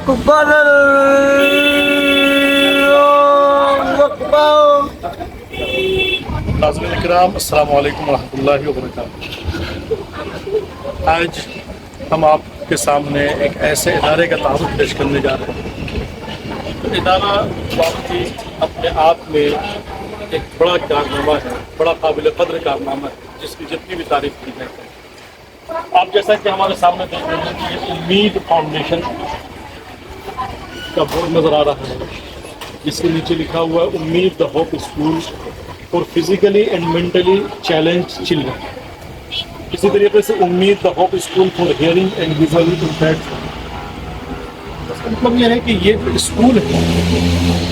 أكبر الله أكبر. ناظرین اکرام، السلام علیکم ورحمۃ اللہ وبرکاتہ۔ آج ہم آپ کے سامنے ایک ایسے ادارے کا تعارف پیش کرنے جا رہے ہیں۔ ادارہ واقعی اپنے آپ میں ایک بڑا کارنامہ ہے، بڑا قابل قدر کارنامہ ہے، جس کی جتنی بھی تعریف کی جائے۔ آپ جیسا کہ ہمارے سامنے دیکھ رہے ہیں کہ یہ امید فاؤنڈیشن کا بورڈ نظر آ رہا ہے، جس کے نیچے لکھا ہوا ہے Umeed the hope school for physically and mentally challenge children. اسی طریقے سے Umeed the hope school for hearing and visually impaired. مطلب یہ ہے کہ یہ جو اسکول ہے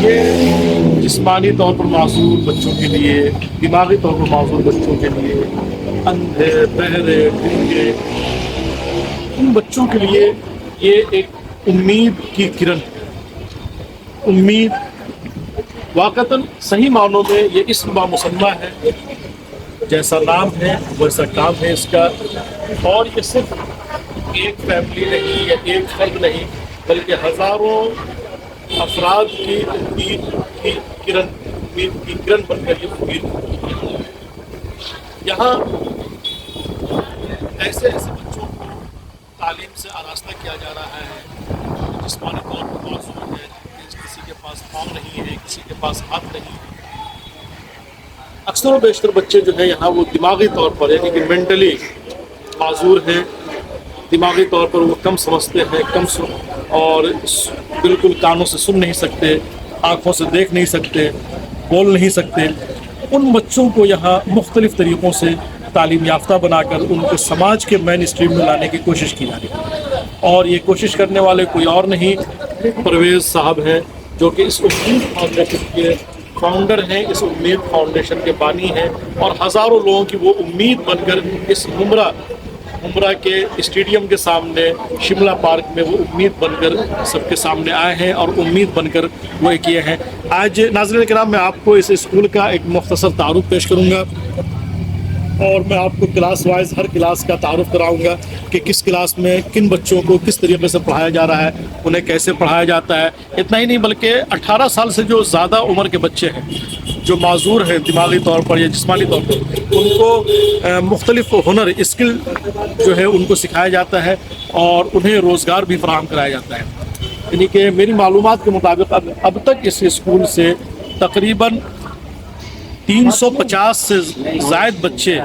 یہ جسمانی طور پر معذور بچوں کے لیے، دماغی طور پر معذور بچوں کے لیے، اندھے، بہرے، گونگے، ان بچوں کے لیے یہ ایک امید کی کرن ہے۔ امید واقعتاً صحیح معنوں میں یہ اسم بامسمہ ہے، جیسا نام ہے ویسا کام ہے اس کا، اور یہ صرف ایک فیملی نہیں یا ایک فرد نہیں بلکہ ہزاروں افراد کی امید کی کرن بن کر یہ امید ہے۔ یہاں ایسے بچوں کو تعلیم سے آراستہ کیا جا رہا ہے، جسمانی طور پر معذور ہے، کسی کے پاس پاؤں نہیں ہے، کسی کے پاس ہاتھ نہیں ہے۔ اکثر و بیشتر بچے جو ہیں یہاں وہ دماغی طور پر یعنی کہ مینٹلی معذور ہیں، دماغی طور پر وہ کم سمجھتے ہیں، اور بالکل کانوں سے سن نہیں سکتے، آنکھوں سے دیکھ نہیں سکتے، بول نہیں سکتے۔ ان بچوں کو یہاں مختلف طریقوں سے تعلیم یافتہ بنا کر ان کو سماج کے مین اسٹریم میں لانے کی کوشش کی جا رہی ہے، اور یہ کوشش کرنے والے کوئی اور نہیں پرویز صاحب ہیں، جو کہ اس امید فاؤنڈیشن کے فاؤنڈر ہیں، اس امید فاؤنڈیشن کے بانی ہیں، اور ہزاروں لوگوں کی وہ امید بن کر اس عمرہ کے اسٹیڈیم کے سامنے شملہ پارک میں وہ امید بن کر سب کے سامنے آئے ہیں اور امید بن کر وہ کیے ہیں۔ آج ناظرین کرام میں آپ کو اس اسکول کا ایک مختصر تعارف پیش کروں گا، اور میں آپ کو کلاس وائز ہر کلاس کا تعارف کراؤں گا کہ کس کلاس میں کن بچوں کو کس طریقے سے پڑھایا جا رہا ہے، انہیں کیسے پڑھایا جاتا ہے۔ اتنا ہی نہیں بلکہ 18 سال سے جو زیادہ عمر کے بچے ہیں، جو معذور ہیں دماغی طور پر یا جسمانی طور پر، ان کو مختلف ہنر اسکل جو ہے ان کو سکھایا جاتا ہے اور انہیں روزگار بھی فراہم کرایا جاتا ہے۔ یعنی کہ میری معلومات کے مطابق اب تک اس اسکول سے تقریباً 350 سے زائد بچے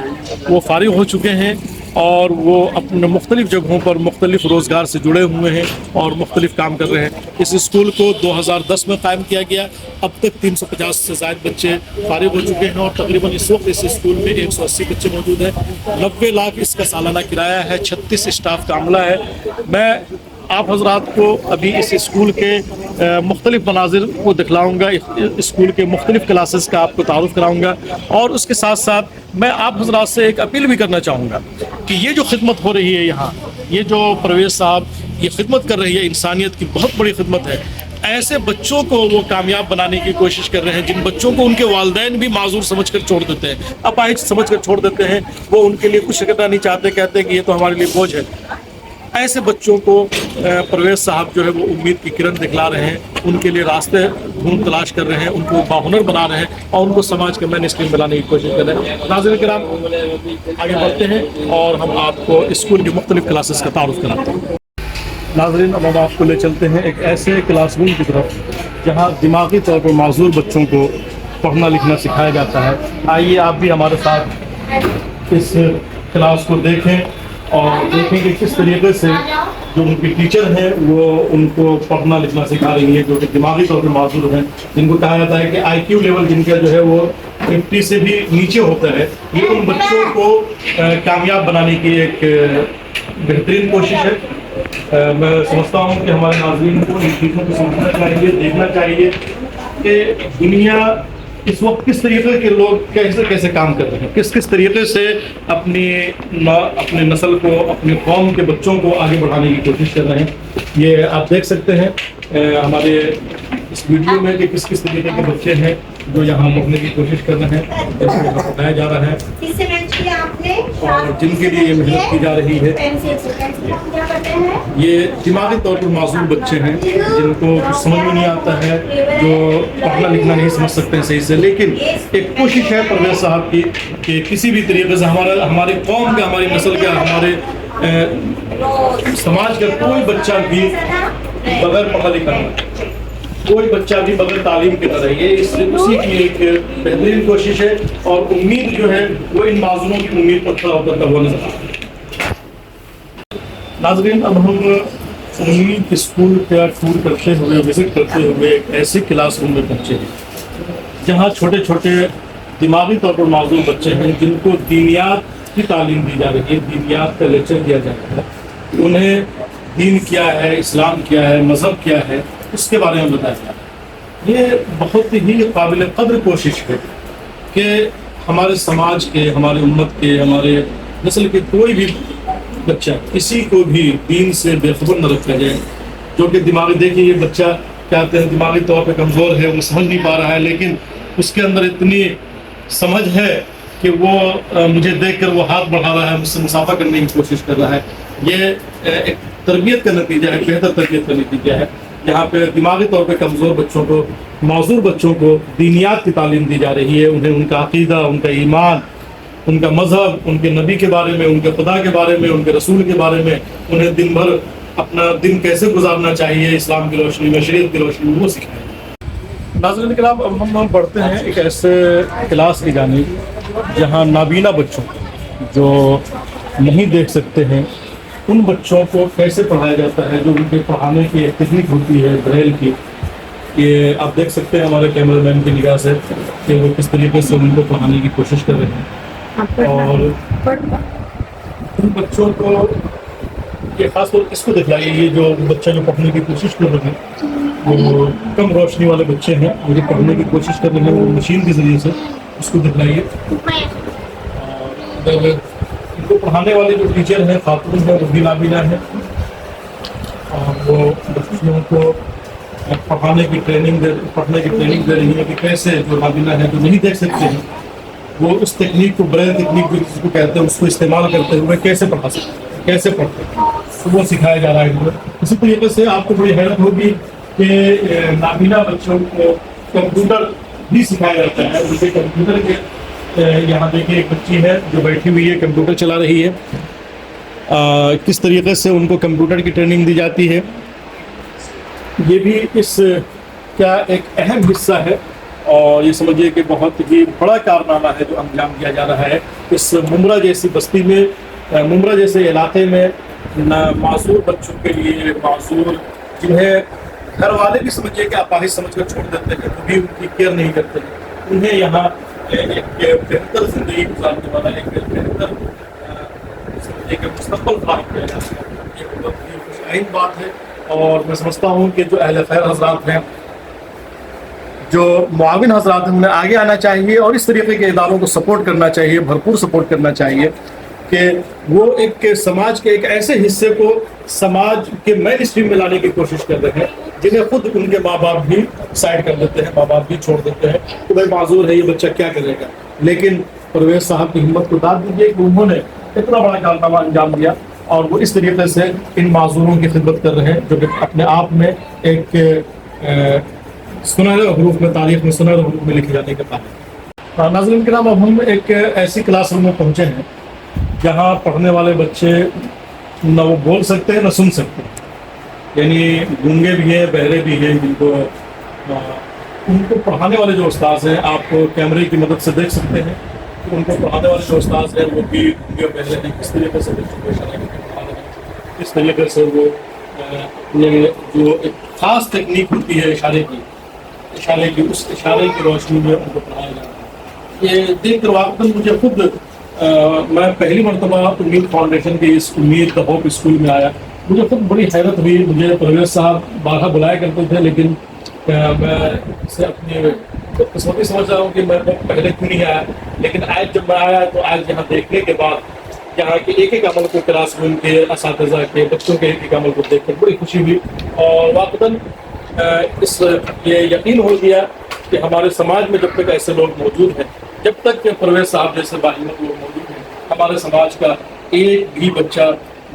وہ فارغ ہو چکے ہیں، اور وہ اپنے مختلف جگہوں پر مختلف روزگار سے جڑے ہوئے ہیں اور مختلف کام کر رہے ہیں۔ اس اسکول کو 2010 میں قائم کیا گیا، اب تک 350 سے زائد بچے فارغ ہو چکے ہیں، اور تقریباً اس وقت اس اسکول میں 180 بچے موجود ہیں۔ 90 لاکھ اس کا سالانہ کرایہ ہے، 36 اسٹاف کا عملہ ہے۔ میں آپ حضرات کو ابھی اس اسکول کے مختلف مناظر کو دکھلاؤں گا، اسکول کے مختلف کلاسز کا آپ کو تعارف کراؤں گا، اور اس کے ساتھ ساتھ میں آپ حضرات سے ایک اپیل بھی کرنا چاہوں گا کہ یہ جو خدمت ہو رہی ہے یہاں، یہ جو پرویز صاحب یہ خدمت کر رہی ہے، انسانیت کی بہت بڑی خدمت ہے۔ ایسے بچوں کو وہ کامیاب بنانے کی کوشش کر رہے ہیں جن بچوں کو ان کے والدین بھی معذور سمجھ کر چھوڑ دیتے ہیں، اپاہج سمجھ کر چھوڑ دیتے ہیں، وہ ان کے لیے کچھ کرنا نہیں چاہتے، کہتے ہیں کہ یہ تو ہمارے لیے بوجھ ہے۔ ایسے بچوں کو پرویز صاحب جو ہے وہ امید کی کرن دکھلا رہے ہیں، ان کے لیے راستے ڈھونڈ تلاش کر رہے ہیں، ان کو باہنر بنا رہے ہیں، اور ان کو سماج کے مین اسٹریم بنانے کی کوشش کر رہے ہیں۔ ناظرین کرام آگے بڑھتے ہیں اور ہم آپ کو اسکول کی مختلف کلاسز کا تعارف کراتے ہیں۔ ناظرین اب ہم آپ کو لے چلتے ہیں ایک ایسے کلاس روم کی طرف جہاں دماغی طور پر معذور بچوں کو پڑھنا لکھنا سکھایا جاتا ہے۔ آئیے آپ بھی ہمارے ساتھ اس کلاس کو دیکھیں اور دیکھیں کہ کس طریقے سے جو ان کی ٹیچر ہیں وہ ان کو پڑھنا لکھنا سکھا رہی ہیں، جو کہ دماغی طور پر معذور ہیں، جن کو کہا جاتا ہے کہ آئی کیو لیول جن کا جو ہے وہ 50 سے بھی نیچے ہوتا ہے۔ یہ ان بچوں کو کامیاب بنانے کی ایک بہترین کوشش ہے۔ میں سمجھتا ہوں کہ ہمارے ناظرین کو ان چیزوں کو سمجھنا چاہیے، دیکھنا چاہیے کہ دنیا اس وقت کس طریقے کے لوگ کیسے کام کر رہے ہیں، کس طریقے سے اپنی نسل کو، اپنی قوم کے بچوں کو آگے بڑھانے کی کوشش کر رہے ہیں۔ یہ آپ دیکھ سکتے ہیں ہمارے اس ویڈیو میں کہ کس طریقے کے بچے ہیں جو یہاں پڑھنے کی کوشش کر رہے ہیں، جیسے یہاں پڑھایا جا رہا ہے، اور جن کے لیے یہ محنت کی جا رہی ہے۔ یہ دماغی طور پر معذور بچے ہیں جن کو کچھ سمجھ میں نہیں آتا ہے، جو پڑھنا لکھنا نہیں سمجھ سکتے ہیں صحیح سے، لیکن ایک کوشش ہے پرویز صاحب کی کہ کسی بھی طریقے سے ہماری قوم کا، ہماری نسل کا، ہمارے سماج کا کوئی بچہ بھی بغیر پڑھا لکھا نہ رہے، کوئی بچہ بھی بغیر تعلیم کے نہ رہے، یہ اسی کی ایک بہترین کوشش ہے، اور امید جو ہے وہ ان معذوروں کی امید پر کھڑا ہوتا ہوا نظر آتا ہے۔ ناظرین، اب ہم امید اسکول کا ٹور کرتے ہوئے، وزٹ کرتے ہوئے ایک ایسے کلاس روم میں پہنچے ہیں جہاں چھوٹے چھوٹے دماغی طور پر معذور بچے ہیں جن کو دینیات کی تعلیم دی جا رہی ہے، دینیات کا لیکچر دیا جا رہا ہے، انہیں دین کیا ہے، اسلام کیا ہے، مذہب کیا ہے، اس کے بارے میں بتایا جا رہا ہے۔ یہ بہت ہی قابل قدر کوشش ہے کہ ہمارے سماج کے، ہمارے امت کے، ہمارے نسل کے کوئی بھی بچہ، کسی کو بھی دین سے بے خبر نہ رکھا جائے، جو کہ دماغی، دیکھیے یہ بچہ کہتے ہیں دماغی طور پہ کمزور ہے، وہ سمجھ نہیں پا رہا ہے، لیکن اس کے اندر اتنی سمجھ ہے کہ وہ مجھے دیکھ کر وہ ہاتھ بڑھا رہا ہے، مجھ سے مسافہ کرنے کی کوشش کر رہا ہے۔ یہ ایک تربیت کا نتیجہ ہے، بہتر تربیت کا نتیجہ ہے، جہاں پہ دماغی طور پہ کمزور بچوں کو، معذور بچوں کو دینیات کی تعلیم دی جا رہی ہے، انہیں ان کا عقیدہ، ان کا ایمان، ان کا مذہب، ان کے نبی کے بارے میں، ان کے خدا کے بارے میں، ان کے رسول کے بارے میں، انہیں دن بھر اپنا دن کیسے گزارنا چاہیے اسلام کی روشنی میں، شریعت کی روشنی میں، وہ سکھائیں۔ ناظرین کرام، اب ہم بڑھتے ہیں ایک ایسے کلاس کی جانب جہاں نابینا بچوں جو نہیں دیکھ سکتے ہیں، ان بچوں کو کیسے پڑھایا جاتا ہے، جو ان کے پڑھانے کی ایک تکنیک ہوتی ہے بریل کی، یہ آپ دیکھ سکتے ہیں ہمارے کیمرہ مین کی نگاہ سے کہ وہ کس طریقے سے ان کو پڑھانے کی کوشش کر رہے ہیں، اور ان بچوں کو یہ خاص طور اس کو دکھلائیے، یہ جو بچہ جو پڑھنے کی کوشش کر رہے ہیں وہ کم روشنی والے بچے ہیں، وہ جو پڑھنے کی کوشش کر رہے ہیں وہ مشین کے ذریعے سے، اس کو دکھلائیے۔ اور ان کو پڑھانے والے جو ٹیچر ہیں، خاتون ہیں، وہ بھی نابینا ہیں، اور وہ بچوں کو پڑھنے کی ٹریننگ دے رہی ہے کہ کیسے جو نابینا ہے، جو نہیں دیکھ سکتے ہیں، وہ اس تکنیک کو، بریل تکنیک جس کو کہتے ہیں، اس کو استعمال کرتے ہوئے کیسے پڑھا سکتے ہیں، کیسے پڑھتے ہیں، تو وہ سکھایا جا رہا ہے۔ اسی طریقے سے آپ کو بڑی حیرت ہوگی کہ نابینا بچوں کو کمپیوٹر بھی سکھایا جاتا ہے، ان کے کمپیوٹر کے یہاں دیکھیں ایک بچی ہے جو بیٹھی ہوئی ہے، کمپیوٹر چلا رہی ہے، کس طریقے سے ان کو کمپیوٹر کی ٹریننگ دی جاتی ہے، یہ بھی اس کا ایک اہم حصہ ہے، اور یہ سمجھیے کہ بہت ہی بڑا کارنامہ ہے جو انجام دیا جا رہا ہے اس ممرہ جیسی بستی میں، ممرہ جیسے علاقے میں، معذور بچوں کے لیے، معذور جنہیں گھر والے بھی سمجھیے کہ اپاہج سمجھ کر چھوڑ دیتے ہیں، کبھی ان کی کیئر نہیں کرتے ہیں، انہیں یہاں ایک بہتر زندگی گزارنے والا، ایک بہتر سمجھیے کہ مستقبل فراہم کیا جاتا ہے، یہ بہت ہی خوشائن بات ہے۔ اور میں سمجھتا ہوں کہ جو اہل خیر حضرات ہیں، جو معاون حضرات ہیں، انہیں آگے آنا چاہیے اور اس طریقے کے اداروں کو سپورٹ کرنا چاہیے، بھرپور سپورٹ کرنا چاہیے کہ وہ ایک سماج کے ایک ایسے حصے کو سماج کے مین اسٹریم میں لانے کی کوشش کر رہے ہیں جنہیں خود ان کے ماں باپ بھی سائڈ کر دیتے ہیں، ماں باپ بھی چھوڑ دیتے ہیں کہ بھائی معذور ہے، یہ بچہ کیا کرے گا۔ لیکن پرویز صاحب کی ہمت کو داد دیجیے کہ انہوں نے اتنا بڑا کارنامہ انجام دیا، اور وہ اس طریقے سے ان معذوروں کی خدمت کر رہے ہیں جو کہ اپنے آپ میں ایک سنہرے حروف میں، تاریخ میں سنہرے حروف میں لکھے جانے کے قابل۔ ناظرین کرام، اب ہم ایک ایسی کلاس روم میں پہنچے ہیں جہاں پڑھنے والے بچے نہ وہ بول سکتے ہیں نہ سن سکتے ہیں، یعنی گونگے بھی ہیں، بہرے بھی ہیں، جن کو ان کو پڑھانے والے جو استاذ ہیں، آپ کیمرے کی مدد سے دیکھ سکتے ہیں کہ ان کو پڑھانے والے جو استاذ ہیں وہ بھی گونگے اور بہرے ہیں، کس طریقے سے بچوں کو اشارے کر کے پڑھا رہے ہیں، کس طریقے سے وہ جو ایک خاص تکنیک ہوتی ہے اشارے کی، اس اشارے کی روشنی میں ان کو پڑھایا جا رہا ہے۔ یہ دیکھ کر واقعاً مجھے خود، میں پہلی مرتبہ امید فاؤنڈیشن کے اس امید کا ہوپ اسکول میں آیا، مجھے خود بڑی حیرت ہوئی۔ مجھے پرویز صاحب بارہا بلایا کرتے تھے، لیکن میں اسے اپنی قسمتی سمجھ رہا ہوں کہ میں پہلے کیوں نہیں آیا، لیکن آج جب میں آیا تو آج یہاں دیکھنے کے بعد، یہاں کے ایک ایک عمل کو، کلاس روم کے اساتذہ کے، بچوں کے ایک ایک عمل کو دیکھ کر بڑی خوشی ہوئی، اور واقعاً اس یہ یقین ہو گیا کہ ہمارے سماج میں جب تک ایسے لوگ موجود ہیں، جب تک کہ پرویز صاحب جیسے باہمت لوگ موجود ہیں، ہمارے سماج کا ایک بھی بچہ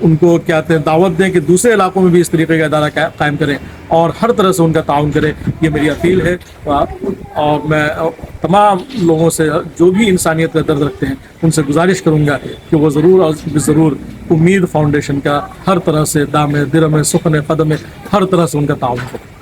ان کو کیا کہتے ہیں دعوت دیں کہ دوسرے علاقوں میں بھی اس طریقے کا ادارہ قائم کریں اور ہر طرح سے ان کا تعاون کریں. یہ میری اپیل ہے. اور میں تمام لوگوں سے جو بھی انسانیت کا درد رکھتے ہیں ان سے گزارش کروں گا کہ وہ ضرور اور ضرور امید فاؤنڈیشن کا ہر طرح سے دامِ درم سخن قدم ہر طرح سے ان کا تعاون کریں.